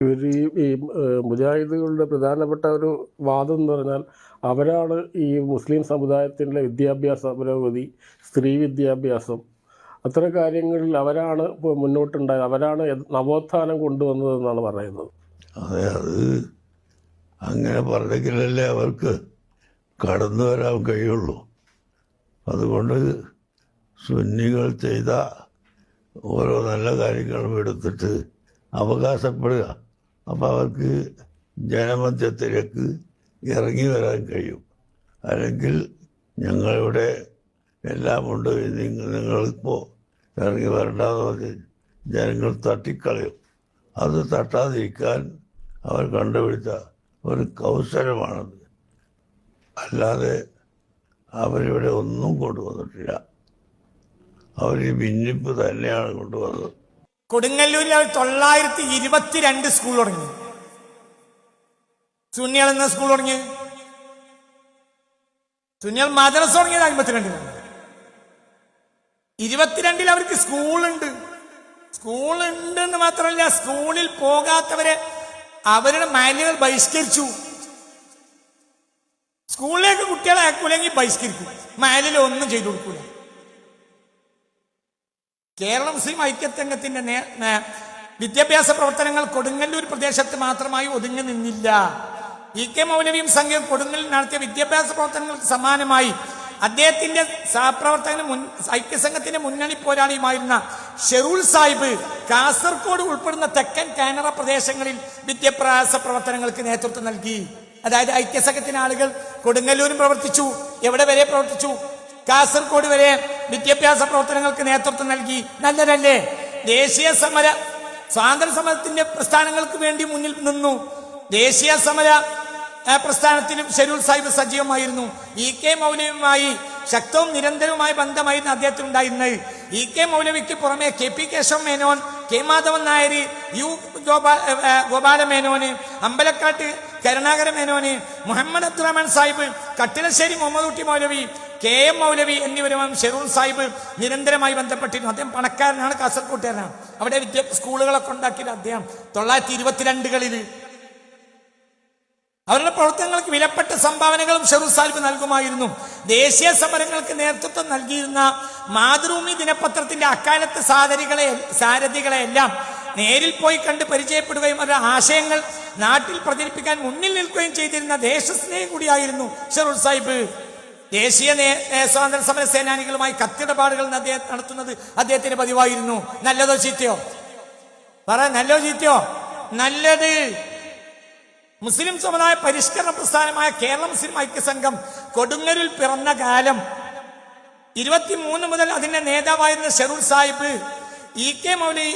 ഇവർ ഈ മുജാഹിദുകളുടെ പ്രധാനപ്പെട്ട ഒരു വാദം എന്ന് പറഞ്ഞാൽ അവരാണ് ഈ മുസ്ലിം സമുദായത്തിൻ്റെ വിദ്യാഭ്യാസ പുരോഗതി, സ്ത്രീ വിദ്യാഭ്യാസം, അത്തരം കാര്യങ്ങളിൽ അവരാണ് മുന്നോട്ടുണ്ടായത്, അവരാണ് നവോത്ഥാനം കൊണ്ടുവന്നതെന്നാണ് പറയുന്നത്. അതെ, അത് അങ്ങനെ പറഞ്ഞെങ്കിലല്ലേ അവർക്ക് കടന്നു വരാൻ കഴിയുള്ളൂ. അതുകൊണ്ട് സുന്നികൾ ചെയ്ത ഓരോ നല്ല കാര്യങ്ങളും എടുത്തിട്ട് അവകാശപ്പെടുക, അപ്പം അവർക്ക് ജനമധ്യത്തിലേക്ക് ഇറങ്ങി വരാൻ കഴിയും. അല്ലെങ്കിൽ ഞങ്ങളിവിടെ എല്ലാമുണ്ട്, നിങ്ങളിപ്പോൾ ഇറങ്ങി വരണ്ടെന്ന് പറഞ്ഞ് ജനങ്ങൾ തട്ടിക്കളയും. അത് തട്ടാതിരിക്കാൻ അവർ കണ്ടുപിടിച്ച ഒരു കൗശലമാണത്. അല്ലാതെ അവരിവിടെ ഒന്നും കൊണ്ടുവന്നിട്ടില്ല. അവർ ഈ ഭിന്നിപ്പ് തന്നെയാണ് കൊണ്ടുവന്നത്. കൊടുങ്ങല്ലൂരിൽ 922 സ്കൂൾ തുടങ്ങി. സുന്നികൾ എന്ന സ്കൂൾ തുടങ്ങി. സുന്നികൾ മദ്രസ തുടങ്ങിയത് 52-ലാണ്. 22-ൽ അവർക്ക് സ്കൂളുണ്ട്. എന്ന് മാത്രമല്ല, സ്കൂളിൽ പോകാത്തവരെ അവരുടെ മാനുകൾ ബഹിഷ്കരിച്ചു. സ്കൂളിലേക്ക് കുട്ടികളെ അയക്കൂലെങ്കിൽ ബഹിഷ്കരിക്കും, മാനിൽ ഒന്നും ചെയ്തു കൊടുക്കൂല. കേരള മുസ്ലിം ഐക്യസംഘത്തിന്റെ വിദ്യാഭ്യാസ പ്രവർത്തനങ്ങൾ കൊടുങ്ങല്ലൂർ പ്രദേശത്ത് മാത്രമായി ഒതുങ്ങി നിന്നില്ല. ഇ കെ മൗലവിയും സംഘവും കൊടുങ്ങല്ലൂർ നടത്തിയ വിദ്യാഭ്യാസ പ്രവർത്തനങ്ങൾക്ക് സമാനമായി അദ്ദേഹത്തിന്റെ സഹപ്രവർത്തകനും ഐക്യസംഘത്തിന്റെ മുന്നണി പോരാളിയുമായിരുന്ന ഷെറൂൽ സാഹിബ് കാസർഗോഡ് ഉൾപ്പെടുന്ന തെക്കൻ കാനറ പ്രദേശങ്ങളിൽ വിദ്യാഭ്യാസ പ്രവർത്തനങ്ങൾക്ക് നേതൃത്വം നൽകി. അതായത് ഐക്യസംഘത്തിന്റെ ആളുകൾ കൊടുങ്ങല്ലൂരും പ്രവർത്തിച്ചു. എവിടെ വരെ പ്രവർത്തിച്ചു? കാസർഗോഡ് വരെ വിദ്യാഭ്യാസ പ്രവർത്തനങ്ങൾക്ക് നേതൃത്വം നൽകി. നല്ലതല്ലേ? ദേശീയ സമര സ്വാതന്ത്ര്യ സമരത്തിന്റെ പ്രസ്ഥാനങ്ങൾക്ക് വേണ്ടി മുന്നിൽ നിന്നു. ദേശീയ സമര പ്രസ്ഥാനത്തിലും ഷെരൂൽ സാഹിബ് സജീവമായിരുന്നു. ഇ കെ മൗലവിയുമായി ശക്തവും നിരന്തരവുമായ ബന്ധമായിരുന്നു അദ്ദേഹത്തിനുണ്ടായിരുന്നത്. ഇ കെ മൗലവിക്ക് പുറമെ K P Kesava Menon, K Madhavan Nair, U Gopala Menon, Ambalakkat Karunakara Menon, Muhammad Abdurahman Sahib, Kattilassery Muhammad Kutty Moulavi, K M മൗലവി എന്നിവരുമായി ഷെറൂൽ സാഹിബ് നിരന്തരമായി ബന്ധപ്പെട്ടിരുന്നു. അദ്ദേഹം പണക്കാരനാണ്, കാസർകോട്ടുകാരനാണ്. അവിടെ സ്കൂളുകളൊക്കെ ഉണ്ടാക്കിയത് അദ്ദേഹം 922-കളിൽ. അവരുടെ പ്രവർത്തനങ്ങൾക്ക് വിലപ്പെട്ട സംഭാവനകളും ഷെറൂൽ സാഹിബ് നൽകുമായിരുന്നു. ദേശീയ സമരങ്ങൾക്ക് നേതൃത്വം നൽകിയിരുന്ന മാതൃഭൂമി ദിനപത്രത്തിന്റെ അക്കാലത്തെ സാരഥികളെ എല്ലാം നേരിൽ പോയി കണ്ട് പരിചയപ്പെടുകയും അവരുടെ ആശയങ്ങൾ നാട്ടിൽ പ്രചരിപ്പിക്കാൻ മുന്നിൽ നിൽക്കുകയും ചെയ്തിരുന്ന ദേശസ്നേഹി കൂടിയായിരുന്നു ഷെറൂൽ സാഹിബ്. ദേശീയ സ്വാതന്ത്ര്യ സമര സേനാനികളുമായി കത്തിടപാടുകൾ നടത്തുന്നത് അദ്ദേഹത്തിന് പതിവായിരുന്നു. നല്ലതോ ചീത്തയോ? പറ, നല്ലതോ ചീത്തയോ? നല്ലത്. മുസ്ലിം സമുദായ പരിഷ്കരണ പ്രസ്ഥാനമായ കേരള മുസ്ലിം ഐക്യസംഘം കൊടുങ്ങല്ലൂരിൽ പിറന്ന കാലം 23 മുതൽ അതിന്റെ നേതാവായിരുന്ന ഷെറൂൽ സാഹിബ് ഇ കെ മൗലവി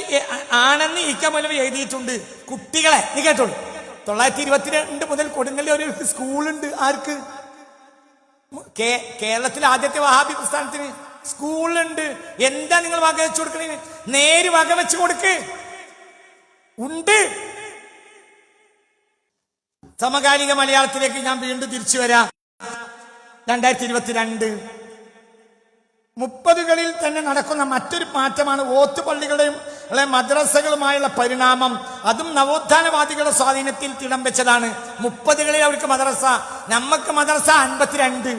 ആണെന്ന് ഇ കെ മൗലവി എഴുതിയിട്ടുണ്ട്. കുട്ടികളെ നീ കേട്ടോളൂ. 922 മുതൽ കൊടുങ്ങല്ലൂരിൽ സ്കൂളുണ്ട്. ആർക്ക്? കേരളത്തിലെ ആദ്യത്തെ വഹാബി പ്രസ്ഥാനത്തിന് സ്കൂളുണ്ട്. എന്താ നിങ്ങൾ വക വെച്ചു കൊടുക്കണേ? നേര് വക വെച്ച് കൊടുക്ക്. ഉണ്ട്. സമകാലിക മലയാളത്തിലേക്ക് ഞാൻ വീണ്ടും തിരിച്ചു വരാം. 2022 30-കളിൽ തന്നെ നടക്കുന്ന മറ്റൊരു മാറ്റമാണ് ഓത്തുപള്ളികളുടെയും മദ്രസകളുമായുള്ള പരിണാമം. അതും നവോത്ഥാനവാദികളുടെ സ്വാധീനത്തിൽ തിടം വെച്ചതാണ്. 30-കളിൽ അവർക്ക് മദ്രസ, നമുക്ക് മദ്രസ 52.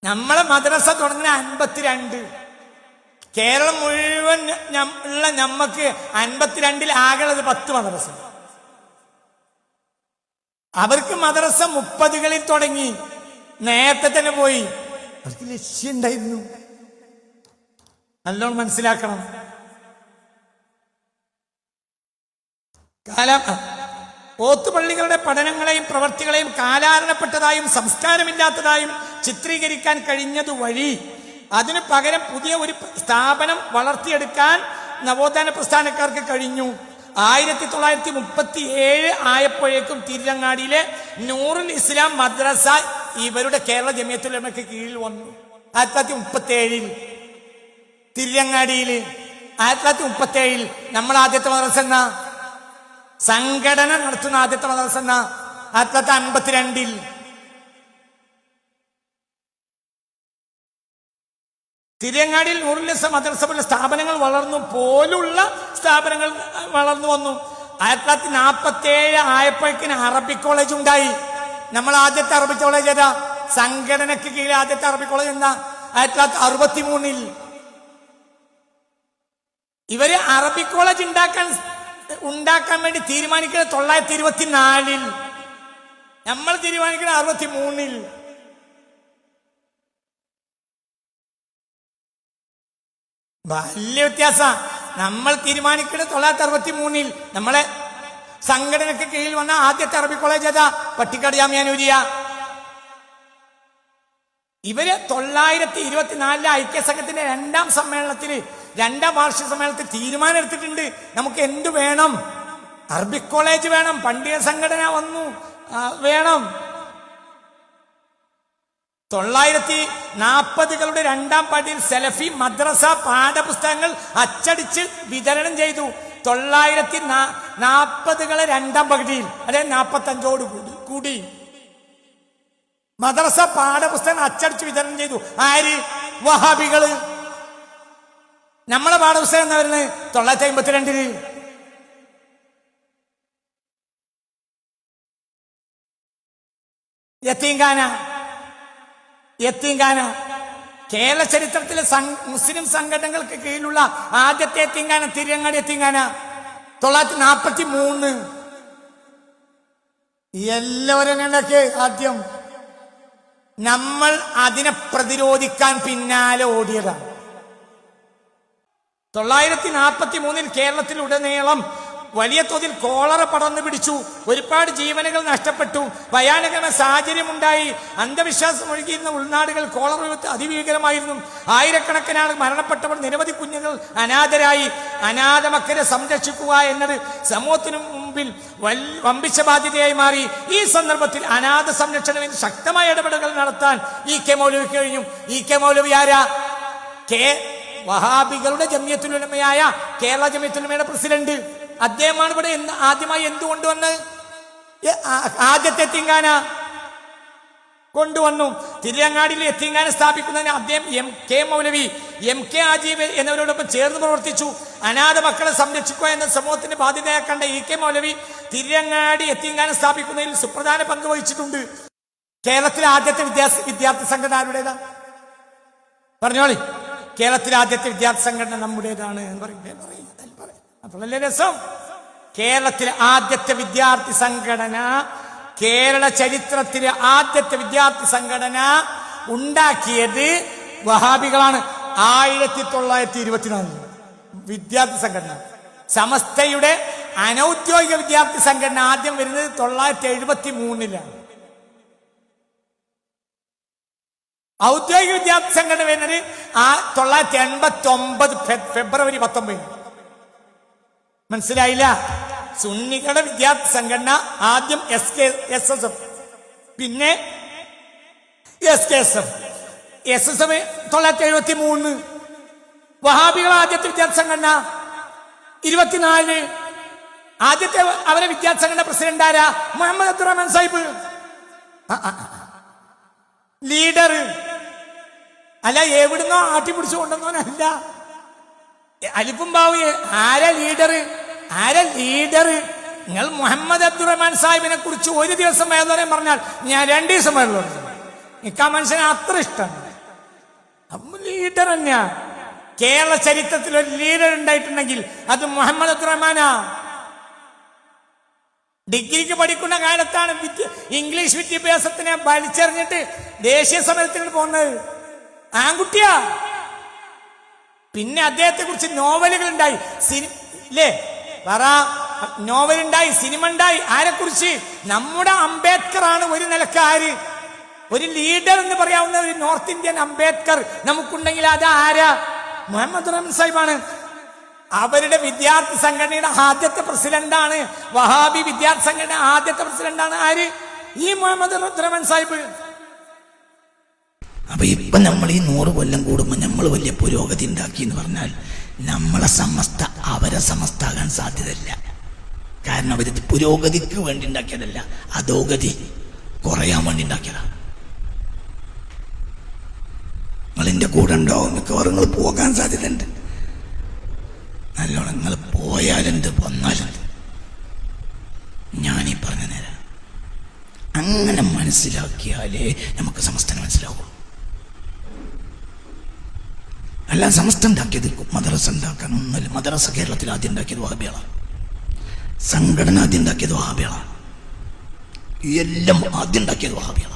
നമ്മളെ മദ്രസ തുടങ്ങുന്ന 52. കേരളം മുഴുവൻ ഉള്ള നമ്മക്ക് 52-ൽ ആകുള്ളത് 10 മദ്രസ. അവർക്ക് മദ്രസ 30-കളിൽ തുടങ്ങി, നേരത്തെ തന്നെ പോയി. അവർക്ക് ലക്ഷ്യം ഉണ്ടായിരുന്നു. നല്ലോണം മനസ്സിലാക്കണം. ഓത്തുപള്ളികളുടെ പഠനങ്ങളെയും പ്രവർത്തികളെയും കാലാരണപ്പെട്ടതായും സംസ്കാരമില്ലാത്തതായും ചിത്രീകരിക്കാൻ കഴിഞ്ഞതു വഴി അതിനു പകരം പുതിയ ഒരു സ്ഥാപനം വളർത്തിയെടുക്കാൻ നവോത്ഥാന പ്രസ്ഥാനക്കാർക്ക് കഴിഞ്ഞു. 1937 ആയപ്പോഴേക്കും തിരുരങ്ങാടിയിലെ നൂറുൽ ഇസ്ലാം മദ്രസ ഇവരുടെ കേരള ജമിയത്തുൽ ഉലമയ്ക്ക് കീഴിൽ വന്നു. 1937 തിരുരങ്ങാടിയിൽ 1937 നമ്മൾ ആദ്യത്തെ മദ്രസ എന്ന സംഘടന നടത്തുന്ന ആദ്യത്തെ മദ്രസ എന്ന 1952 തിരങ്ങാടിയിൽ നൂറുൽ മദ്രസ പോലുള്ള സ്ഥാപനങ്ങൾ വളർന്നു പോലുള്ള സ്ഥാപനങ്ങൾ വളർന്നു വന്നു. 1947 ആയപ്പോഴേക്കിന് അറബിക് കോളേജ് ഉണ്ടായി. നമ്മൾ ആദ്യത്തെ അറബിക് കോളേജ് ഏതാ? സംഘടനയ്ക്ക് കീഴിൽ ആദ്യത്തെ അറബിക് കോളേജ് എന്താ? 1963 ഇവര് അറബിക് കോളേജ് ഉണ്ടാക്കാൻ വേണ്ടി തീരുമാനിക്കുന്നത് 1924. നമ്മൾ തീരുമാനിക്കുന്നത് 63. വലിയ വ്യത്യാസ. നമ്മൾ തീരുമാനിക്കുന്നത് 1963. നമ്മളെ സംഘടനയ്ക്ക് കീഴിൽ വന്ന ആദ്യത്തെ അറബിക് കോളേജ് ഏതാ? പട്ടിക്കാട് ജാമിഅ നൂരിയ. ഇവര് 1924 ഐക്യസംഘത്തിന്റെ 2ാം സമ്മേളനത്തിന് 2ാം വാർഷിക സമ്മേളനത്തിൽ തീരുമാനം എടുത്തിട്ടുണ്ട്. നമുക്ക് എന്തു വേണം? അറബിക് കോളേജ് വേണം. പണ്ഡിത സംഘടന വന്നു വേണം. 1940കളുടെ 2ാം പടിയിൽ സലഫി മദ്രസ പാഠപുസ്തകങ്ങൾ അച്ചടിച്ച് വിതരണം ചെയ്തു. 1940കളെ 2ാം പകുതിയിൽ, അതായത് 45ഓട് കൂടി മദ്രസ പാഠപുസ്തകം അച്ചടിച്ച് വിതരണം ചെയ്തു. ആര്? വഹാബികള്. നമ്മളെ പാഠപുസ്തകം എന്താ വരുന്നത്? 1952. യത്തീംഖാന കേരള ചരിത്രത്തിലെ മുസ്ലിം സംഘടനകൾക്ക് കീഴിലുള്ള ആദ്യത്തെ യത്തീംഖാന തിരുവങ്ങാടി യത്തീംഖാന 1943. എല്ലാവരും ആദ്യം നമ്മൾ അതിനെ പ്രതിരോധിക്കാൻ പിന്നാലെ ഓടിയതാണ്. 1943 കേരളത്തിലുടനീളം വലിയ തോതിൽ കോളറ പടർന്നു പിടിച്ചു. ഒരുപാട് ജീവനുകൾ നഷ്ടപ്പെട്ടു. ഭയാനകമായ സാഹചര്യമുണ്ടായി. അന്ധവിശ്വാസം ഒഴുകിയിരുന്ന ഉൾനാടുകൾ കോളറ അതിഭീകരമായിരുന്നു. ആയിരക്കണക്കിന് ആൾ മരണപ്പെട്ടപ്പോൾ നിരവധി കുഞ്ഞുങ്ങൾ അനാഥരായി. അനാഥ മക്കളെ സംരക്ഷിക്കുക എന്നത് സമൂഹത്തിനു മുമ്പിൽ വമ്പിച്ച ബാധ്യതയായി മാറി. ഈ സന്ദർഭത്തിൽ അനാഥ സംരക്ഷണത്തിന് ശക്തമായ ഇടപെടലുകൾ നടത്താൻ ഇ.കെ. മൗലവിക്ക് കഴിഞ്ഞു. ഇ.കെ. മൗലവി ആരാ? വഹാബികളുടെ ജമിയത്തുൽ ഉലമയായ കേരള ജമിയത്തുൽ ഉലമയുടെ പ്രസിഡന്റ്. അദ്ദേഹമാണ് ഇവിടെ ആദ്യമായി എന്തുകൊണ്ടുവന്ന് ആദ്യത്തെ യത്തീംഖാന കൊണ്ടുവന്നു. തിരുവങ്ങാടിയിൽ യത്തീംഖാന സ്ഥാപിക്കുന്നതിന് അദ്ദേഹം എം.കെ. മൗലവി, എം.കെ. ആജീബ് എന്നിവരോടൊപ്പം ചേർന്ന് പ്രവർത്തിച്ചു. അനാഥ മക്കളെ സംരക്ഷിക്കുക എന്ന സമൂഹത്തിന്റെ ബാധ്യതയായി കണ്ട ഇ.കെ. മൗലവി തിരുവങ്ങാടി യത്തീംഖാന സ്ഥാപിക്കുന്നതിൽ സുപ്രധാന പങ്ക് വഹിച്ചിട്ടുണ്ട്. കേരളത്തിലെ ആദ്യത്തെ വിദ്യാർത്ഥി സംഘടന ആരുടേതാ? പറഞ്ഞോളി. കേരളത്തിലെ ആദ്യത്തെ വിദ്യാർത്ഥി സംഘടന നമ്മുടേതാണ് എന്ന് പറയും. അപ്പോഴല്ലേ രസം. കേരളത്തിലെ ആദ്യത്തെ വിദ്യാർത്ഥി സംഘടന, കേരള ചരിത്രത്തിലെ ആദ്യത്തെ വിദ്യാർത്ഥി സംഘടന ഉണ്ടാക്കിയത് വഹാബികളാണ്. 1924 വിദ്യാർത്ഥി സംഘടന. സമസ്തയുടെ അനൗദ്യോഗിക വിദ്യാർത്ഥി സംഘടന ആദ്യം വരുന്നത് 1973. ഔദ്യോഗിക വിദ്യാർത്ഥി സംഘടന വരുന്നത് 1989 ഫെബ്രുവരി 19. മനസ്സിലായില്ല? സുന്നികളുടെ വിദ്യാർത്ഥി സംഘടന ആദ്യം SSF, പിന്നെ SKSF. SSF 1973. വഹാബികൾ ആദ്യത്തെ വിദ്യാർത്ഥി സംഘടന 24. ആദ്യത്തെ അവരെ വിദ്യാർത്ഥി സംഘടന പ്രസിഡന്റ് ആരാ? മുഹമ്മദ് അബ്ദുറഹ്മാൻ സാഹിബ്. ലീഡർ അല്ല, എവിടുന്നോ ആട്ടിപ്പിടിച്ചു കൊണ്ടുവന്നോനല്ല. അലിഫും ബാവു. ആരാ ലീഡർ? നിങ്ങൾ മുഹമ്മദ് അബ്ദുറഹ്മാൻ സാഹിബിനെ കുറിച്ച് ഒരു ദിവസം വേദന പറഞ്ഞാൽ ഞാൻ 2 ദിവസം വേദന. എനിക്ക് ആ മനുഷ്യനെ അത്ര ഇഷ്ടമാണ്. ലീഡർ തന്നെയാ. കേരള ചരിത്രത്തിൽ ഒരു ലീഡർ ഉണ്ടായിട്ടുണ്ടെങ്കിൽ അത് മുഹമ്മദ് അബ്ദുറഹ്മാനാ. ഡിഗ്രിക്ക് പഠിക്കുന്ന കാലത്താണ് ഇംഗ്ലീഷ് വിദ്യാഭ്യാസത്തിനെ വലിച്ചെറിഞ്ഞിട്ട് ദേശീയ സമരത്തിന് പോകുന്നത്. ആൺകുട്ടിയാ. പിന്നെ അദ്ദേഹത്തെ കുറിച്ച് നോവലുകൾ ഉണ്ടായി. നോവലുണ്ടായി, സിനിമ ഉണ്ടായി. ആരെക്കുറിച്ച്? നമ്മുടെ അംബേദ്കർ ആണ് ഒരു നിലക്ക്. ആര്? ഒരു ലീഡർ എന്ന് പറയാവുന്ന ഒരു നോർത്ത് ഇന്ത്യൻ അംബേദ്കർ നമുക്കുണ്ടെങ്കിൽ അത് ആരാ? മുഹമ്മദ് റഹ്മാൻ സാഹിബാണ്. അവരുടെ വിദ്യാർത്ഥി സംഘടനയുടെ ആദ്യത്തെ പ്രസിഡന്റാണ്. വഹാബി വിദ്യാർത്ഥി സംഘടന ആദ്യത്തെ പ്രസിഡന്റാണ് ആര്? ഈ മുഹമ്മദ് റഹ്മാൻ സാഹിബ്. അപ്പൊ ഇപ്പൊ നമ്മൾ ഈ 100 കൊല്ലം കൂടുമ്പോൾ നമ്മൾ വലിയ പുരോഗതി ഉണ്ടാക്കി എന്ന് പറഞ്ഞാൽ നമ്മളെ സമസ്ത അവരെ സമസ്താകാൻ സാധ്യതയില്ല. കാരണം അവർ പുരോഗതിക്ക് വേണ്ടി ഉണ്ടാക്കിയതല്ല, അധോഗതി കുറയാൻ വേണ്ടി ഉണ്ടാക്കിയതാണ്. നിങ്ങൾ എൻ്റെ കൂടെ ഉണ്ടാവും. മിക്കവാറും നിങ്ങൾ പോകാൻ സാധ്യതയുണ്ട്. നല്ലോണം നിങ്ങൾ പോയാലെന്ത് വന്നാലെന്ത് ഞാനീ പറഞ്ഞ നേരം അങ്ങനെ മനസ്സിലാക്കിയാലേ നമുക്ക് സമസ്തനെ മനസ്സിലാവുള്ളൂ. അല്ല സമസ്ത ഉണ്ടാക്കിയത് മദ്രസ ഉണ്ടാക്കാൻ ഒന്നുമില്ല. മദ്രസ കേരളത്തിൽ ആദ്യം ഉണ്ടാക്കിയത് വഹാബികളാണ്. സംഘടന ആദ്യം ഉണ്ടാക്കിയത് വഹാബികളാണ്. എല്ലാം ആദ്യം ഉണ്ടാക്കിയത് വഹാബികളാണ്.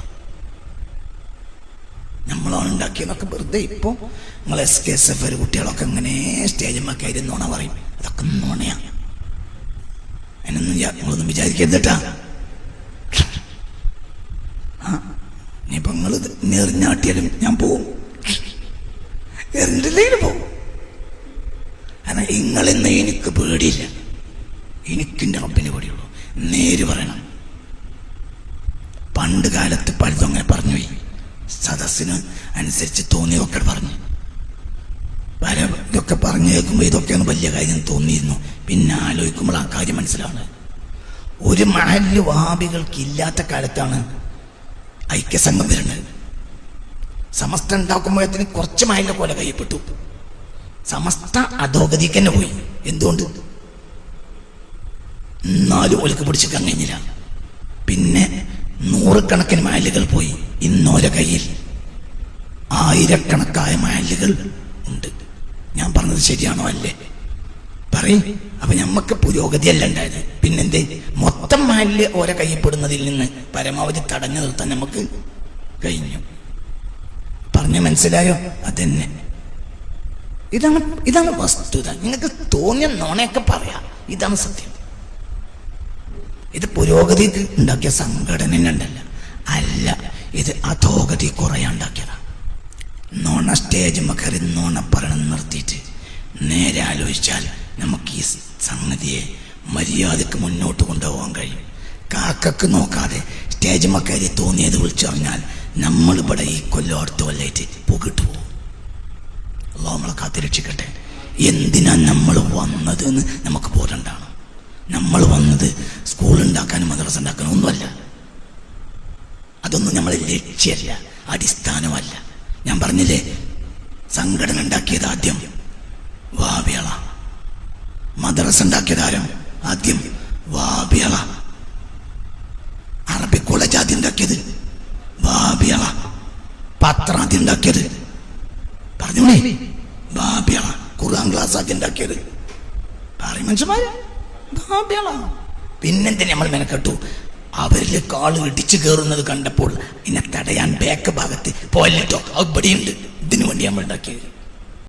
നമ്മളാണ് ഉണ്ടാക്കിയതൊക്കെ വെറുതെ. ഇപ്പോൾ നിങ്ങൾ SKSF കുട്ടികളൊക്കെ ഇങ്ങനെ സ്റ്റേജിന്മേൽ കയറി നുണ പറയും. അതൊക്കെ നുണയാണ്. അതിനൊന്നും നിങ്ങളൊന്നും വിചാരിക്കരുതട്ടാ. ഇനിയിപ്പോൾ നിങ്ങൾ എറിഞ്ഞാട്ടിയാലും ഞാൻ പോവും, എറിഞ്ഞില്ലെങ്കിലും പോവും. കാരണം നിങ്ങളെന്ന് എനിക്ക് പേടിയില്ല. എനിക്കെൻ്റെ റബ്ബിന് പേടിയുള്ളൂ. നേര് പറയണം. പണ്ട് കാലത്ത് പലതും അങ്ങനെ പറഞ്ഞുപോയി. സദസ്സിന് അനുസരിച്ച് തോന്നിയതൊക്കെ പറഞ്ഞു. പല ഇതൊക്കെ പറഞ്ഞു കേൾക്കുമ്പോൾ ഇതൊക്കെയാണ് വലിയ കാര്യം തോന്നിയിരുന്നു. പിന്നെ ആലോചിക്കുമ്പോൾ ആ കാര്യം മനസ്സിലാണ്. ഒരു മഹല്ല് വഹാബികൾക്ക് ഇല്ലാത്ത കാലത്താണ് ഐക്യസംഘം വരുന്നത്. സമസ്ത ഉണ്ടാക്കുമ്പോഴത്തിന് കുറച്ച് മഹല്ല് കൊല കയ്യപ്പെട്ടു. സമസ്ത അധോഗതിക്ക് തന്നെ പോയി. എന്തുകൊണ്ട്? എന്നാലും ഒലക്ക് പിടിച്ചിക്കാൻ കഴിഞ്ഞില്ല. പിന്നെ 100 കണക്കിന് മഹല്ലുകൾ പോയി. ഇന്നോരെ കയ്യിൽ 1000 മഹല്ലുകൾ ഉണ്ട്. ഞാൻ പറഞ്ഞത് ശരിയാണോ അല്ലേ? പറയും. അപ്പൊ ഞമ്മക്ക് പുരോഗതിയല്ല ഉണ്ടായത്. പിന്നെന്തേ? മൊത്തം മഹല്ല് ഓരോ കയ്യപ്പെടുന്നതിൽ നിന്ന് പരമാവധി തടഞ്ഞു നിർത്താൻ നമുക്ക് കഴിഞ്ഞു. പറഞ്ഞു മനസ്സിലായോ? അതന്നെ. ഇതാണ് വസ്തുത. നിങ്ങൾക്ക് തോന്നിയ നോണയൊക്കെ പറയാം. ഇതാണ് സത്യം. ഇത് പുരോഗതിക്ക് ഉണ്ടാക്കിയ സംഘടന ഉണ്ടല്ല. അല്ല, ഇത് അധോഗതി കുറയാണ്ടാക്കിയതാണ്. നോണ സ്റ്റേജ് കയറി നോണ പറയണം നിർത്തിയിട്ട് നേരെ ആലോചിച്ചാൽ നമുക്ക് ഈ സംഗതിയെ മര്യാദക്ക് മുന്നോട്ട് കൊണ്ടുപോകാൻ കഴിയും. കാക്കക്ക് നോക്കാതെ സ്റ്റേജ് കയറി തോന്നിയത് വിളിച്ചു പറഞ്ഞാൽ നമ്മളിവിടെ ഈ കൊല്ലം അടുത്ത കൊല്ലായിട്ട് പോകിട്ട് പോകും. അള്ളാഹു നമ്മളെ കാത്തിരക്ഷിക്കട്ടെ. എന്തിനാ നമ്മൾ വന്നത് എന്ന് നമുക്ക് ബോധമുണ്ടാണ്. നമ്മൾ വന്നത് സ്കൂൾ ഉണ്ടാക്കാനും മദ്രസ ഉണ്ടാക്കാനും ഒന്നുമല്ല. അതൊന്നും നമ്മളെ ലക്ഷ്യമല്ല, അടിസ്ഥാനമല്ല. ഞാൻ പറഞ്ഞില്ലേ, സംഘടന ഉണ്ടാക്കിയത് ആദ്യം വഹാബികള. മദ്രസ ഉണ്ടാക്കിയത് ആരും? ആദ്യം വഹാബികള. അറബി കോളേജ് ആദ്യം ഉണ്ടാക്കിയത് വഹാബികള. പത്രം ആദ്യം ഉണ്ടാക്കിയത് പറഞ്ഞോളേ വഹാബികള. ഖുർആൻ ക്ലാസ് ആദ്യം ഉണ്ടാക്കിയത് പറയും മനുഷ്യന്മാര് വഹാബികള. പിന്നെന്തിനാ നമ്മൾ മെനക്കെട്ടു? അവരിൽ കാള് ഇടിച്ചു കയറുന്നത് കണ്ടപ്പോൾ ഇതിനെ തടയാൻ ബാക്ക് ഭാഗത്ത് പോയിട്ടോ ഇവിടെയുണ്ട്. ഇതിനു വേണ്ടി നമ്മൾ ഉണ്ടാക്കിയത്.